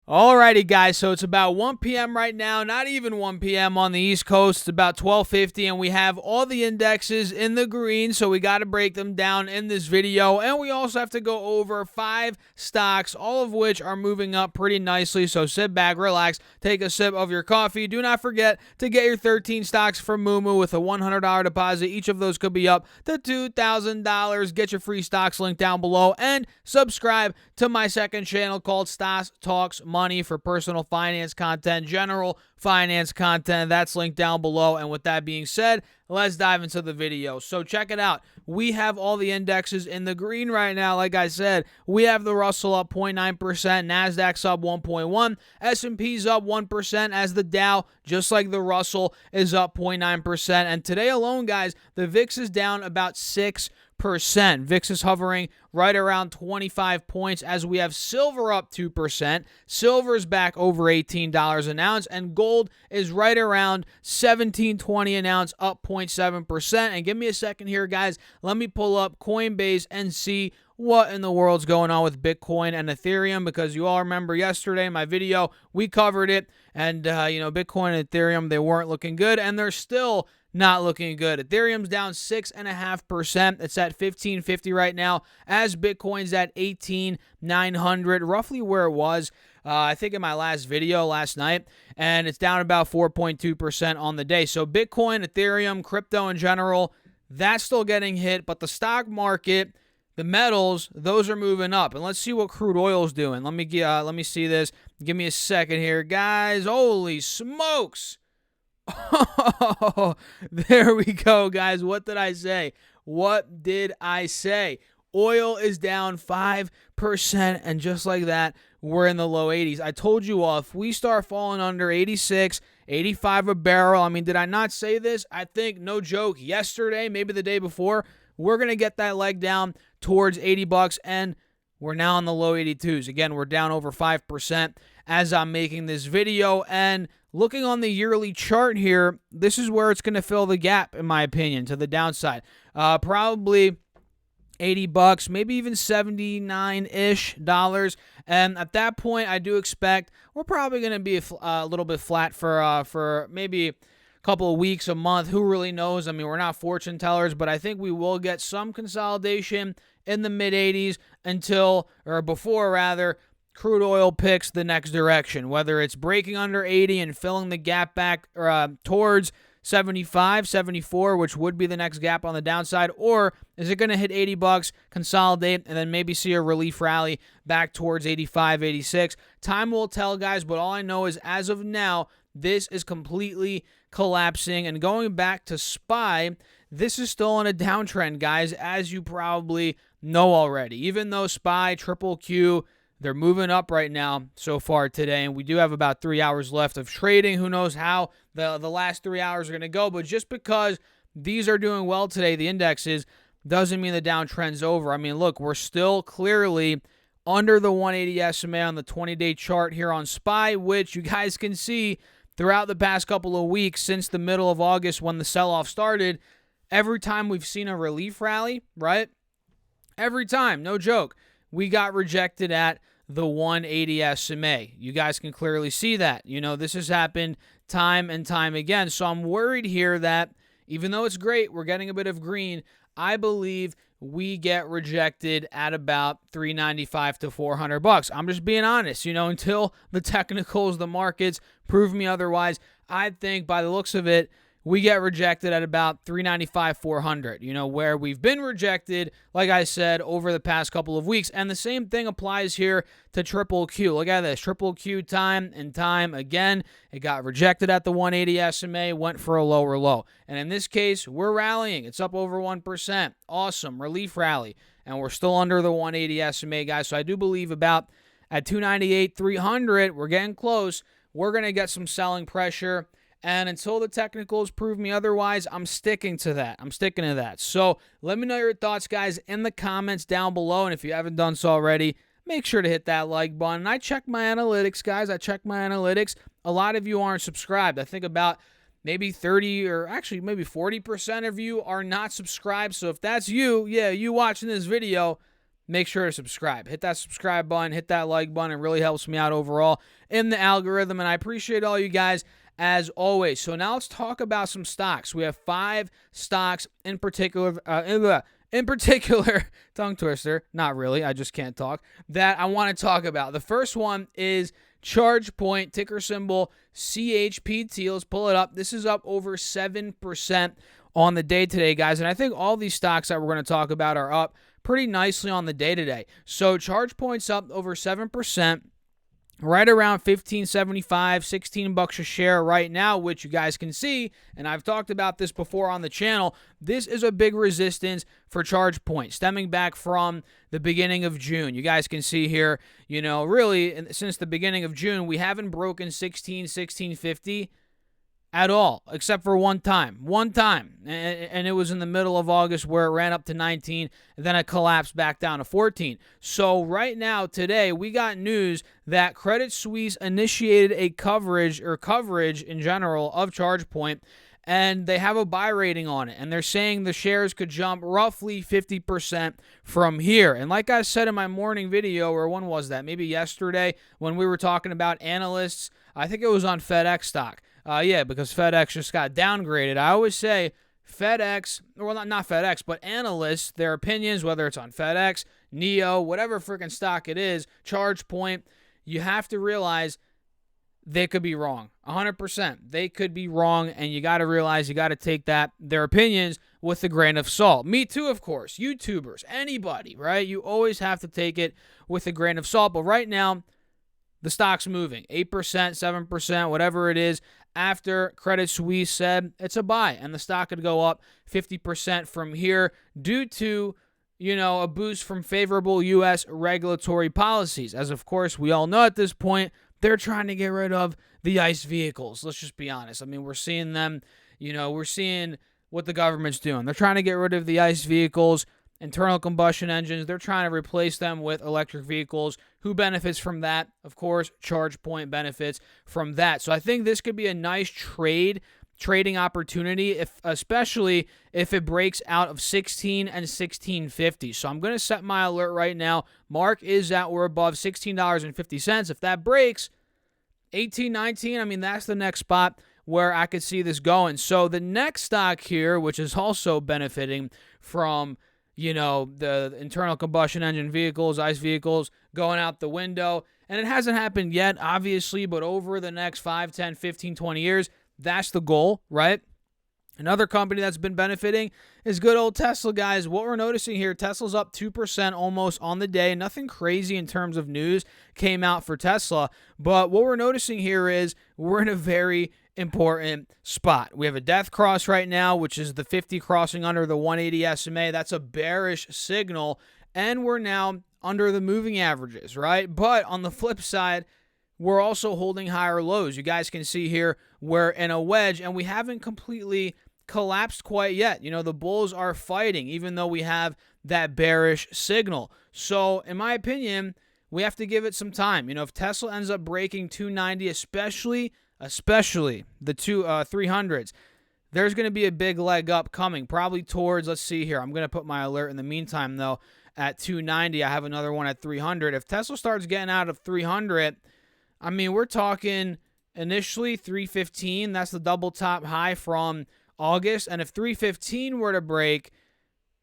Alrighty, guys, so it's about 1 p.m. right now, not even 1 p.m. on the East Coast. It's about 12:50, and we have all the indexes in the green, so we got to break them down in this video, and we also have to go over 5 stocks, all of which are moving up pretty nicely, so sit back, relax, take a sip of your coffee. Do not forget to get your 13 stocks from Moomoo with a $100 deposit. Each of those could be up to $2,000. Get your free stocks link down below, and subscribe to my second channel called Stas Talks Money for personal finance content, general finance content. That's linked down below. And with that being said, let's dive into the video. So check it out. We have all the indexes in the green right now. Like I said, we have the Russell up 0.9%, NASDAQ's up 1.1%, S&P's up 1% as the Dow, just like the Russell, is up 0.9%. And today alone, guys, the VIX is down about 6%. VIX is hovering right around 25 points as we have silver up 2%. Silver's back over $18 an ounce, and gold is right around $17.20 an ounce, up 0.7%. And give me a second here, guys. Let me pull up Coinbase and see what in the world's going on with Bitcoin and Ethereum, because you all remember yesterday in my video, we covered it, and Bitcoin and Ethereum, they weren't looking good, and they're still not looking good. Ethereum's down 6.5%. It's at $15.50 right now, as Bitcoin's at $18,900, roughly where it was, I think, in my last video last night, and it's down about 4.2% on the day. So Bitcoin, Ethereum, crypto in general, that's still getting hit, but the stock market, the metals, those are moving up. And let's see what crude oil is doing. Let me see this. Give me a second here, guys. Holy smokes. Oh, there we go, guys. What did I say? What did I say? Oil is down 5%, and just like that, we're in the low 80s. I told you all, if we start falling under 86, 85 a barrel, I mean, did I not say this? I think, no joke, yesterday, maybe the day before, we're going to get that leg down towards 80 bucks, and we're now in the low 82s. Again, we're down over 5% as I'm making this video, and looking on the yearly chart here, this is where it's going to fill the gap, in my opinion, to the downside. Probably 80 bucks, maybe even 79-ish dollars. And at that point, I do expect we're probably going to be a little bit flat for maybe a couple of weeks, a month. Who really knows? I mean, we're not fortune tellers, but I think we will get some consolidation in the mid-80s before crude oil picks the next direction, whether it's breaking under 80 and filling the gap back towards 75, 74, which would be the next gap on the downside, or is it going to hit 80 bucks, consolidate, and then maybe see a relief rally back towards 85, 86? Time will tell, guys, but all I know is as of now, this is completely collapsing. And going back to SPY, this is still on a downtrend, guys, as you probably know already. Even though SPY, Triple Q, they're moving up right now so far today, and we do have about 3 hours left of trading. Who knows how the last 3 hours are going to go, but just because these are doing well today, the indexes, doesn't mean the downtrend's over. I mean, look, we're still clearly under the 180 SMA on the 20-day chart here on SPY, which you guys can see throughout the past couple of weeks since the middle of August when the sell-off started. Every time we've seen a relief rally, right? Every time, no joke, we got rejected at the 180 SMA. You guys can clearly see that. This has happened time and time again. So I'm worried here that even though it's great, we're getting a bit of green, I believe we get rejected at about 395 to 400 bucks. I'm just being honest, until the technicals, the markets prove me otherwise. I think by the looks of it, we get rejected at about 395, 400, where we've been rejected, like I said, over the past couple of weeks. And the same thing applies here to Triple Q. Look at this. Triple Q time and time again. It got rejected at the 180 SMA, went for a lower low. And in this case, we're rallying. It's up over 1%. Awesome. Relief rally. And we're still under the 180 SMA, guys. So I do believe about at 298, 300, we're getting close. We're going to get some selling pressure. And until the technicals prove me otherwise, I'm sticking to that. So let me know your thoughts, guys, in the comments down below. And if you haven't done so already, make sure to hit that like button. I check my analytics, guys. A lot of you aren't subscribed. I think about maybe 30 or actually maybe 40% of you are not subscribed. So if that's you, you watching this video, make sure to subscribe. Hit that subscribe button, hit that like button. It really helps me out overall in the algorithm, and I appreciate all you guys as always. So now let's talk about some stocks. We have 5 stocks in particular, tongue twister, not really, I just can't talk, that I want to talk about. The first one is ChargePoint, ticker symbol CHPT. Let's pull it up. This is up over 7% on the day today, guys, and I think all these stocks that we're going to talk about are up pretty nicely on the day today. So ChargePoint's up over 7%. Right around $15.75, $16 a share right now, which you guys can see, and I've talked about this before on the channel. This is a big resistance for ChargePoint, stemming back from the beginning of June. You guys can see here, really, since the beginning of June, we haven't broken $16.50 at all, except for one time, and it was in the middle of August where it ran up to 19, and then it collapsed back down to 14. So right now, today, we got news that Credit Suisse initiated a coverage in general of ChargePoint, and they have a buy rating on it, and they're saying the shares could jump roughly 50% from here. And like I said in my morning video, or when was that? Maybe yesterday, when we were talking about analysts, I think it was on FedEx stock. Because FedEx just got downgraded. I always say FedEx, well, not FedEx, but analysts, their opinions, whether it's on FedEx, NEO, whatever freaking stock it is, ChargePoint, you have to realize they could be wrong. 100%. They could be wrong, and you got to realize you got to take their opinions with a grain of salt. Me too, of course. YouTubers, anybody, right? You always have to take it with a grain of salt. But right now, the stock's moving 8%, 7%, whatever it is. After Credit Suisse said it's a buy, and the stock could go up 50% from here due to, a boost from favorable U.S. regulatory policies. As, of course, we all know at this point, they're trying to get rid of the ICE vehicles. Let's just be honest. I mean, we're seeing them, we're seeing what the government's doing. They're trying to get rid of the ICE vehicles, internal combustion engines. They're trying to replace them with electric vehicles. Who benefits from that? Of course, ChargePoint benefits from that. So I think this could be a nice trading opportunity, especially if it breaks out of 16 and 16.50. So I'm going to set my alert right now. Mark is at or above $16.50. If that breaks 18, 19, I mean, that's the next spot where I could see this going. So the next stock here, which is also benefiting from the internal combustion engine vehicles, ICE vehicles going out the window. And it hasn't happened yet, obviously, but over the next 5, 10, 15, 20 years, that's the goal, right? Another company that's been benefiting is good old Tesla, guys. What we're noticing here, Tesla's up 2% almost on the day. Nothing crazy in terms of news came out for Tesla, but what we're noticing here is we're in a very important spot. We have a death cross right now, which is the 50 crossing under the 180 SMA. That's a bearish signal, and we're now under the moving averages, right? But on the flip side, we're also holding higher lows. You guys can see here we're in a wedge, and we haven't completely collapsed quite yet. The bulls are fighting, even though we have that bearish signal. So, in my opinion, we have to give it some time. If Tesla ends up breaking 290, especially the 300s, there's going to be a big leg up coming, probably towards, let's see here. I'm going to put my alert in the meantime, though, at 290. I have another one at 300. If Tesla starts getting out of 300, I mean, we're talking initially 315. That's the double top high from August. And if 315 were to break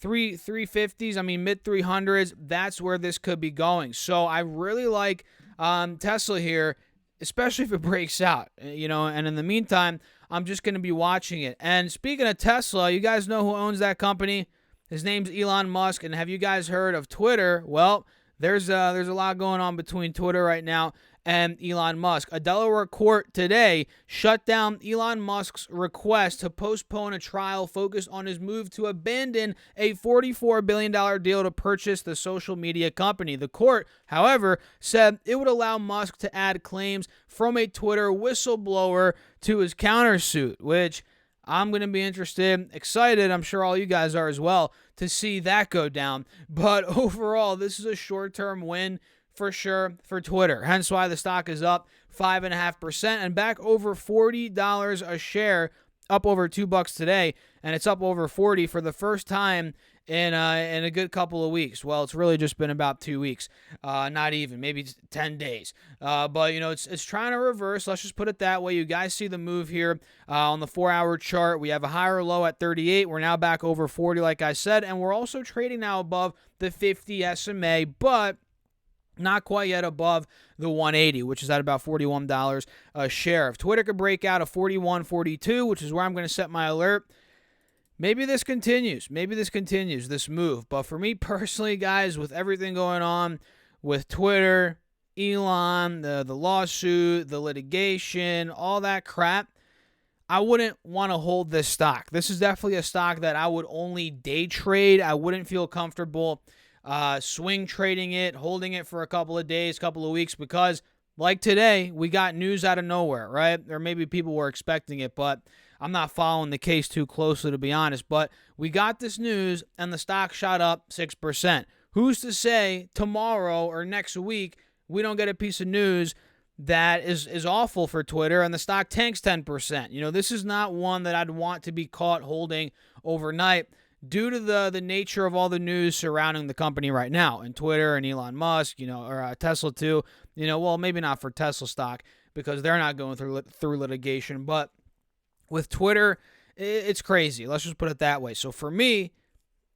350s, I mean, mid 300s, that's where this could be going. So I really like Tesla here, especially if it breaks out, and in the meantime, I'm just going to be watching it. And speaking of Tesla, you guys know who owns that company? His name's Elon Musk. And have you guys heard of Twitter? Well, there's a lot going on between Twitter right now and Elon Musk. A Delaware court today shut down Elon Musk's request to postpone a trial focused on his move to abandon a $44 billion deal to purchase the social media company. The court, however, said it would allow Musk to add claims from a Twitter whistleblower to his countersuit, which I'm going to be excited, I'm sure all you guys are as well, to see that go down. But overall, this is a short-term win for sure for Twitter. Hence why the stock is up 5.5% and back over $40 a share, up over $2 today, and it's up over 40 for the first time in a good couple of weeks. Well, it's really just been about 2 weeks, not even, maybe 10 days. But, it's trying to reverse. Let's just put it that way. You guys see the move here on the 4-hour chart. We have a higher low at 38. We're now back over 40, like I said, and we're also trading now above the 50 SMA, but not quite yet above the 180, which is at about $41 a share. If Twitter could break out of 41.42, which is where I'm going to set my alert, maybe this continues. Maybe this continues, this move. But for me personally, guys, with everything going on with Twitter, Elon, the lawsuit, the litigation, all that crap, I wouldn't want to hold this stock. This is definitely a stock that I would only day trade. I wouldn't feel comfortable swing trading it, holding it for a couple of days, couple of weeks, because like today, we got news out of nowhere, right? Or maybe people were expecting it, but I'm not following the case too closely, to be honest. But we got this news, and the stock shot up 6%. Who's to say tomorrow or next week we don't get a piece of news that is awful for Twitter and the stock tanks 10%? This is not one that I'd want to be caught holding overnight, due to the nature of all the news surrounding the company right now, and Twitter and Elon Musk, or Tesla too. Well, maybe not for Tesla stock because they're not going through litigation, but with Twitter, it's crazy. Let's just put it that way. So for me,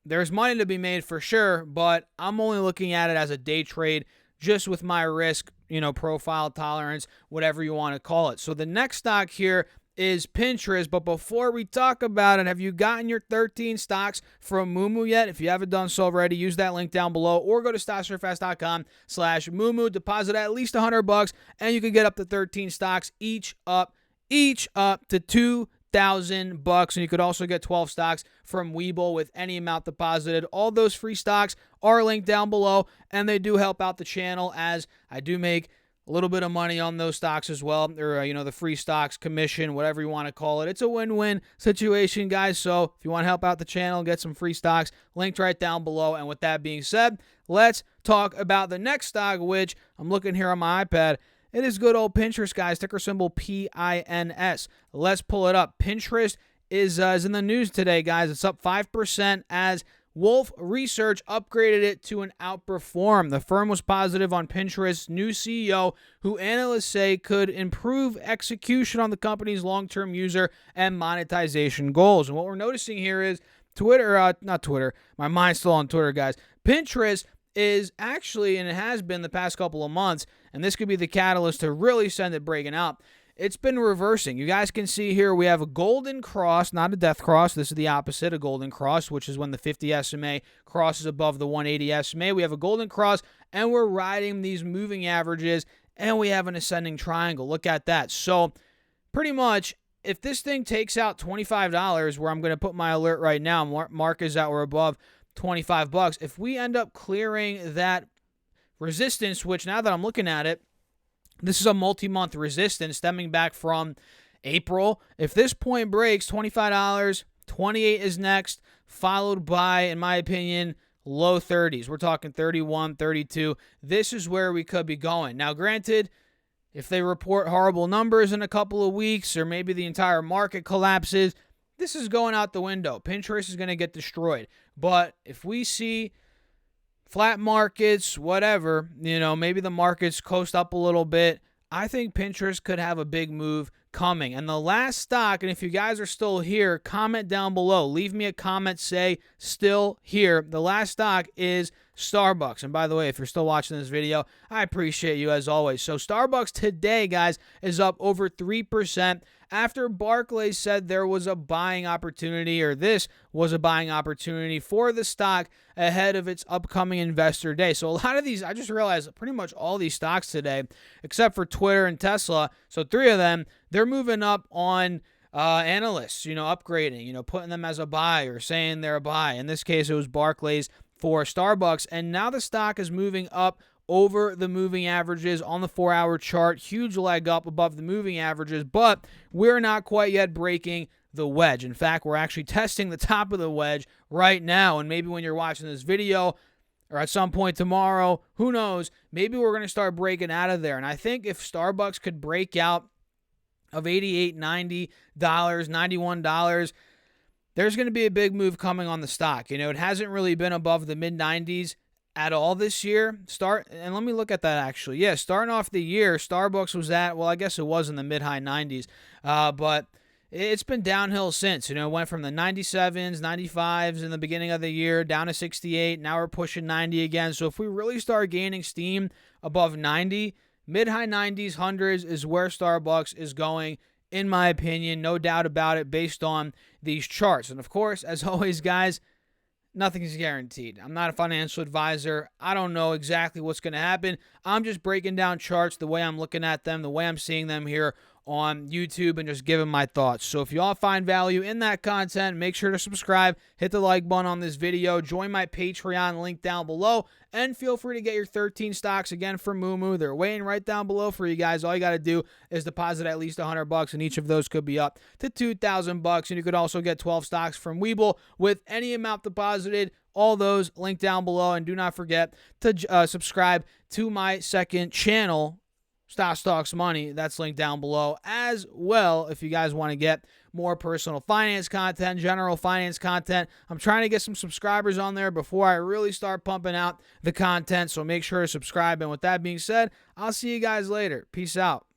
there's money to be made for sure, but I'm only looking at it as a day trade, just with my risk, profile tolerance, whatever you want to call it. So the next stock here is Pinterest. But before we talk about it, have you gotten your 13 stocks from Moomoo yet? If you haven't done so already, use that link down below or go to StockSureFast.com/Moomoo, deposit at least $100, and you can get up to 13 stocks, each up to $2,000. And you could also get 12 stocks from Webull with any amount deposited. All those free stocks are linked down below, and they do help out the channel, as I do make a little bit of money on those stocks as well, or, the free stocks, commission, whatever you want to call it. It's a win-win situation, guys. So if you want to help out the channel, get some free stocks, linked right down below. And with that being said, let's talk about the next stock, which I'm looking here on my iPad. It is good old Pinterest, guys, ticker symbol PINS. Let's pull it up. Pinterest is in the news today, guys. It's up 5% as Wolf Research upgraded it to an outperform. The firm was positive on Pinterest's new CEO, who analysts say could improve execution on the company's long-term user and monetization goals. And what we're noticing here is not Twitter, my mind's still on Twitter, guys. Pinterest is actually, and it has been the past couple of months, and this could be the catalyst to really send it breaking out, it's been reversing. You guys can see here we have a golden cross, not a death cross. This is the opposite, a golden cross, which is when the 50 SMA crosses above the 180 SMA. We have a golden cross, and we're riding these moving averages, and we have an ascending triangle. Look at that. So pretty much, if this thing takes out $25, where I'm going to put my alert right now, mark is that we're above $25. If we end up clearing that resistance, which now that I'm looking at it, this is a multi-month resistance stemming back from April. If this point breaks, $25, 28 is next, followed by, in my opinion, low 30s. We're talking 31, 32. This is where we could be going. Now, granted, if they report horrible numbers in a couple of weeks, or maybe the entire market collapses, this is going out the window. Pinterest is going to get destroyed. But if we see flat markets, whatever, maybe the markets coast up a little bit, I think Pinterest could have a big move coming. And the last stock, and if you guys are still here, comment down below. Leave me a comment, say still here. The last stock is Starbucks. And by the way, if you're still watching this video, I appreciate you as always. So Starbucks today, guys, is up over 3% after Barclays said there was a buying opportunity, or this was a buying opportunity for the stock ahead of its upcoming investor day. So a lot of these, I just realized pretty much all these stocks today, except for Twitter and Tesla, so 3 of them, they're moving up on analysts, upgrading, putting them as a buy or saying they're a buy. In this case, it was Barclays for Starbucks, and now the stock is moving up over the moving averages on the 4-hour chart. Huge leg up above the moving averages, but we're not quite yet breaking the wedge. In fact, we're actually testing the top of the wedge right now, and maybe when you're watching this video or at some point tomorrow, who knows, maybe we're going to start breaking out of there. And I think if Starbucks could break out of $88, $90, $91, there's going to be a big move coming on the stock. You know, it hasn't really been above the mid 90s at all this year. And let me look at that actually. Yeah, starting off the year, Starbucks was at, well, I guess it was in the mid high 90s, but it's been downhill since. You know, it went from the 97s, 95s in the beginning of the year down to 68. Now we're pushing 90 again. So if we really start gaining steam above 90, mid high 90s, hundreds is where Starbucks is going, in my opinion. No doubt about it based on these charts. And of course, as always, guys, nothing is guaranteed. I'm not a financial advisor. I don't know exactly what's going to happen. I'm just breaking down charts the way I'm looking at them, the way I'm seeing them here on YouTube, and just giving my thoughts. So if you all find value in that content, make sure to subscribe, hit the like button on this video, join my Patreon link down below, and feel free to get your 13 stocks again from Moomoo. They're waiting right down below for you guys. All you got to do is deposit at least $100, and each of those could be up to $2,000. And you could also get 12 stocks from Webull with any amount deposited. All those linked down below. And do not forget to subscribe to my second channel, Stocks Money. That's linked down below as well if you guys want to get more personal finance content, general finance content. I'm trying to get some subscribers on there before I really start pumping out the content, so make sure to subscribe. And with that being said, I'll see you guys later. Peace out.